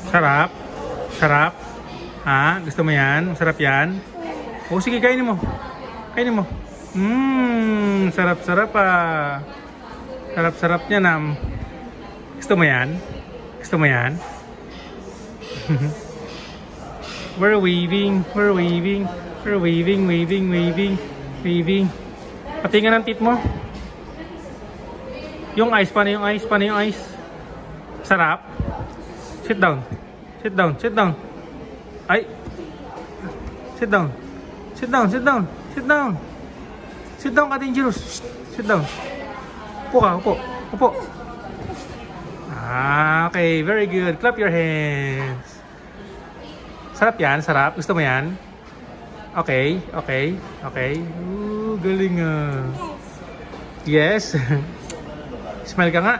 Sarap? Sarap? Ha? Gusto mo yan? Sarap yan? O sige, kainin mo. Kainin mo. Sarap-sarap ah. Sarap-sarap niya, Nam. Gusto mo yan? Gusto mo yan? We're waving. We're waving. We're waving, waving, waving, waving. Patingin ang tit mo. Yung ice, paano yung ice? Paano yung ice? Sarap? Sit down. Sit down. Sit down. Ay. Sit down. Sit down. Sit down. Sit down. Sit down, ka-dangerous. Sit down. Upo ka. Upo. Upo. Ah, okay. Very good. Clap your hands. Sarap yan. Sarap. Gusto mo yan? Okay. Okay. Okay. Ooh, galing ah. Yes. Smile ka nga.